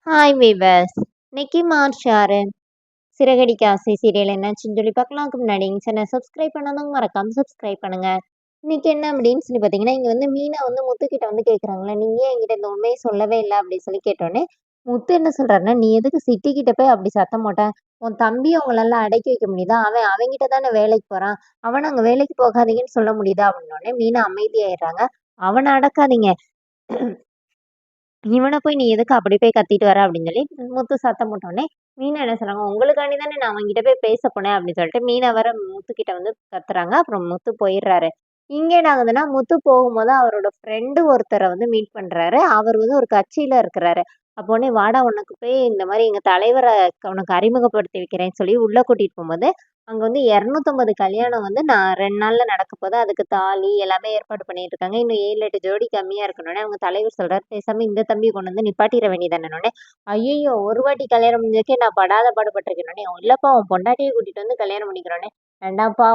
Hi viewers. இன்னைக்கு March 6 Siragadikka ஆசை serial என்னாச்சுன்னு சொல்லி பார்க்கலாம்க்கு முன்னாடி எங்கள் சேனல் சப்ஸ்கிரைப் பண்ணாதவங்க மறக்காம சப்ஸ்கிரைப் பண்ணுங்க. இன்னைக்கு என்ன அப்படின்னு சொல்லி பார்த்தீங்கன்னா, இங்கே வந்து மீனா வந்து முத்துக்கிட்ட வந்து கேட்குறாங்களே, நீங்கள் ஏன் என்கிட்ட இந்த உண்மையை சொல்லவே இல்லை அப்படின்னு சொல்லி கேட்டோன்னே, முத்து என்ன சொல்றாருன்னா, நீ எதுக்கு சிட்டிக்கிட்ட போய் அப்படி சத்தம் போட்ட? உன் தம்பி அவங்களெல்லாம் அடக்கி வைக்க முடியுதா? அவன் அவங்கிட்ட தானே வேலைக்கு போறான். அவனை அங்கே வேலைக்கு போகாதீங்கன்னு சொல்ல முடியுதா அப்படின்னோடனே மீனா அமைதியாயிடுறாங்க. அவனை அடக்காதீங்க, இவன போய் நீ எதுக்கு அப்படி போய் கத்திட்டு வர அப்படின்னு சொல்லி முத்து சத்தம் போட்டோடனே மீனா என்ன சொல்றாங்க, உங்களுக்காண்டி தானே நான் அவன்கிட்ட போய் பேச போனேன் அப்படின்னு சொல்லிட்டு மீனா வர முத்துக்கிட்ட வந்து கத்துறாங்க. அப்புறம் முத்து போயிடுறாரு. இங்க என்ன ஆகுதுன்னா, முத்து போகும்போது அவரோட ஃப்ரெண்டு ஒருத்தரை வந்து மீட் பண்றாரு. அவர் வந்து ஒரு கட்சியில இருக்கிறாரு. அப்போ உடனே வாடா, உனக்கு போய் இந்த மாதிரி எங்க தலைவரை உனக்கு அறிமுகப்படுத்தி வைக்கிறேன்னு சொல்லி உள்ள கூட்டிட்டு போகும்போது, அங்க வந்து 250 கல்யாணம் வந்து நான் 2 நாள்ல நடக்க போது, அதுக்கு தாலி எல்லாமே ஏற்பாடு பண்ணிட்டு இருக்காங்க. இன்னும் 7, 8 ஜோடி கம்மியா இருக்கணும்னே அவங்க தலைவர் சொல்றாரு, பேசாம இந்த தம்பியை கொண்டு வந்து நிப்பாட்டிட வேண்டியதானே. ஐயையோ! ஒரு வாட்டி கல்யாணம் முடிஞ்சதுக்கே நான் படாத பாடுபட்டுருக்கேனோனே, இல்லப்பா உன் பொண்டாட்டிய கூட்டிட்டு வந்து கல்யாணம் பண்ணிக்கிறோனே. வேண்டாம்ப்பா,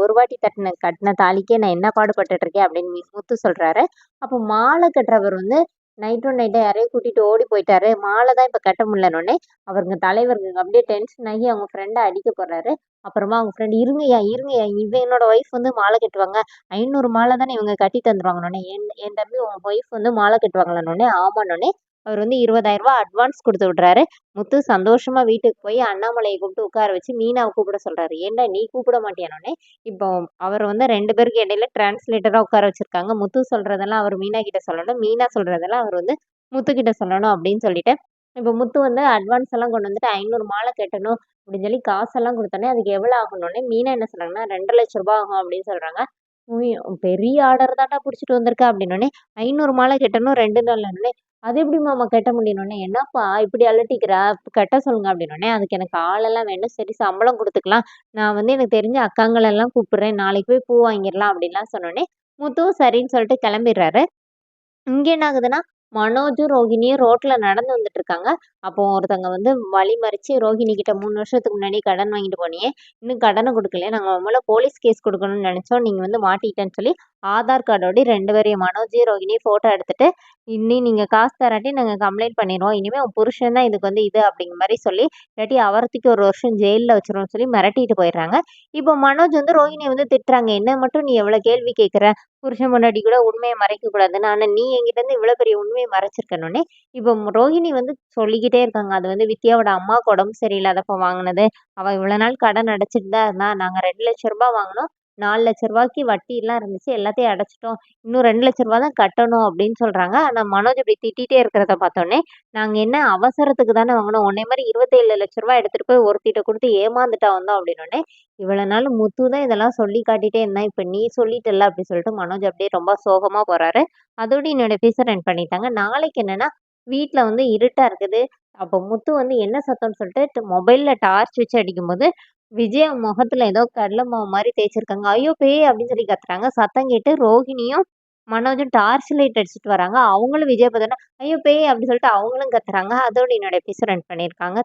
ஒரு வாட்டி கட்டின தாலிக்கே நான் என்ன பாடுபட்டுட்டு இருக்கேன் அப்படின்னு முத்து சொல்றாரு. அப்போ மாலை கட்டுறவர் வந்து நைட்டோட நைட்டா யாரையோ கூட்டிட்டு ஓடி போயிட்டாரு. மாலை தான் இப்ப கட்ட முடியலன்னோனே, அவருங்க தலைவருங்க அப்படியே டென்ஷன் ஆகி அவங்க ஃப்ரெண்ட அடிக்க போறாரு. அப்புறமா அவங்க ஃப்ரெண்ட் இருங்கய்யா, இருங்கய்யா, என்னோட ஒய்ஃப் வந்து மாலை கட்டுவாங்க. 500 மாலை தானே இவங்க கட்டி தந்துருவாங்கன்னோனே, என் என் தம்பி உன் ஒய்ஃப் வந்து மாலை கட்டுவாங்களான்னோனே, ஆமான்னோனே, அவர் வந்து ரூ. 20,000 அட்வான்ஸ் குடுத்து விடுறாரு. முத்து சந்தோஷமா வீட்டுக்கு போய் அண்ணாமலைய கூப்பிட்டு உட்கார வச்சு மீனாவ கூப்பிட சொல்றாரு. ஏன்டா நீ கூப்பிட மாட்டியான்னோனே, இப்போ அவர் வந்து 2 பேருக்கு இடையில டிரான்ஸ்லேட்டரா உட்கார வச்சிருக்காங்க. முத்து சொல்றதெல்லாம் அவர் மீனா கிட்ட சொல்லணும். மீனா சொல்றதெல்லாம் அவர் வந்து முத்து கிட்ட சொல்லணும் அப்படின்னு சொல்லிட்டு, இப்போ முத்து வந்து அட்வான்ஸ் எல்லாம் கொண்டு வந்துட்டு 500 மாலை கட்டணும் அப்படின்னு சொல்லி காசெல்லாம் குடுத்தோனே, அதுக்கு எவ்வளோ ஆகும்னோனே, மீனா என்ன சொல்றாங்கன்னா, ரூ. 2,00,000 ஆகும் அப்படின்னு சொல்றாங்க. உய் பெரிய ஆர்டர் தான்டா புடிச்சிட்டு வந்திருக்க அப்படின்னோனே, 500 மாலை கட்டணும் 2 நாள்லன்னோனே, அது எப்படி மாமா கட்ட முடியும்னோனே, என்னப்பா இப்படி அலட்டிக்கிற? கட்ட சொல்லுங்க அப்படின்னோனே, அதுக்கு எனக்கு ஆளெல்லாம் வேணும். சரி சம்பளம் குடுத்துக்கலாம். நான் வந்து எனக்கு தெரிஞ்ச அக்காங்களெல்லாம் கூப்பிடுறேன். நாளைக்கு போய் பூ வாங்கிடலாம் அப்படின்லாம் சொன்னோனே, முத்துவும் சரின்னு சொல்லிட்டு கிளம்பிடுறாரு. இங்க என்ன ஆகுதுன்னா, மனோஜும், ரோஹிணியும் ரோட்ல நடந்து வந்துட்டு இருக்காங்க. அப்போ ஒருத்தவங்க வந்து வழி மறிச்சு, ரோஹிணி கிட்ட 3 வருஷத்துக்கு முன்னாடி கடன் வாங்கிட்டு போனியே, இன்னும் கடன குடுக்கலையா? நாங்க உன் மேல போலீஸ் கேஸ் குடுக்கணும்னு நெனச்சோம். நீங்க வந்து மாட்டிக்கிட்டேன்னு சொல்லி, ஆதார் கார்டோட 2 பேரையும் மனோஜையும், ரோஹிணியும் ஃபோட்டோ எடுத்துட்டு, இனி நீங்க காசு தராட்டி நாங்க கம்ப்ளைண்ட் பண்ணிருவோம். இனிமே உன் புருஷன் தான் இதுக்கு வந்து இது அப்படிங்கிற மாரி சொல்லி, இல்லாட்டி அவர தூக்கி 1 வருஷம் ஜெயில்ல வச்சுருவோம்னு சொல்லி மிரட்டிட்டு போயிடுறாங்க. இப்போ மனோஜ் வந்து ரோஹிணிய வந்து திட்டுறாங்க. என்ன மட்டும் நீ எவ்வளோ கேள்வி கேட்குற? புருஷன் பொண்டாட்டி கூட உண்மைய மறைக்கக்கூடாதுன்னு. ஆனா நீ என்கிட்டருந்து இவ்வளோ பெரிய உண்மைய மறைச்சிருக்கன்னோனே, இப்போ ரோஹிணி வந்து சொல்லிக்கிட்டே இருக்காங்க. அது வந்து வித்யாவோட அம்மாவுக்கு உடம்பு சரியில்லாதப்போ வாங்குனது. அவ இவ்வளோ நாள் கடன் அடைச்சுட்டு தான் இருந்தா. நாங்க ரூ. 2,00,000 வாங்குனோம். ரூ. 4,00,000க்கு வட்டிலாம் இருந்துச்சு. எல்லாத்தையும் அடைச்சுட்டோம். இன்னும் ரூ. 2,00,000 தான் கட்டணும் அப்படின்னு சொல்றாங்க. ஆனா மனோஜ் இப்படி திட்டிட்டே இருக்கிறத பார்த்தோனே, நாங்க என்ன அவசரத்துக்கு தானே வாங்குனோம். உன்னைய மாரி ரூ. 27,00,000 எடுத்துட்டு போய் ஒருத்திட்ட குடுத்து ஏமாந்துட்டா வந்தோம் அப்படின்னோனே, இவ்வளவு நாள் முத்து தான் இதெல்லாம் சொல்லி காட்டிட்டே இருந்தான். இப்ப நீ சொல்லிட்டல்ல அப்படி சொல்லிட்டு மனோஜ் அப்படியே ரொம்ப சோகமா போறாரு. அதோட என்னோட எபிசோட் எண்ட் பண்ணிட்டாங்க. நாளைக்கு என்னன்னா, வீட்ல வந்து இருட்டா இருக்குது. அப்போ முத்து வந்து என்ன சத்தம்ன்னு சொல்லிட்டு மொபைல்ல டார்ச் வச்சு அடிக்கும்போது, விஜய் முகத்துல ஏதோ கடல மாவு மாரி தேய்ச்சிருக்காங்க. ஐயோ பேய்! அப்படின்னு சொல்லி கத்துறாங்க. சத்தம் கேட்டு ரோஹிணியும், மனோஜும் டார்ச் லைட் அடிச்சுட்டு வராங்க. அவங்களும் விஜய பார்த்தோனே, ஐயோ பேய்! அப்படின்னு சொல்லிட்டு அவங்களும் கத்துறாங்க. அதோட என்னோட எபிசோட் எண்ட் பண்ணியிருக்காங்க.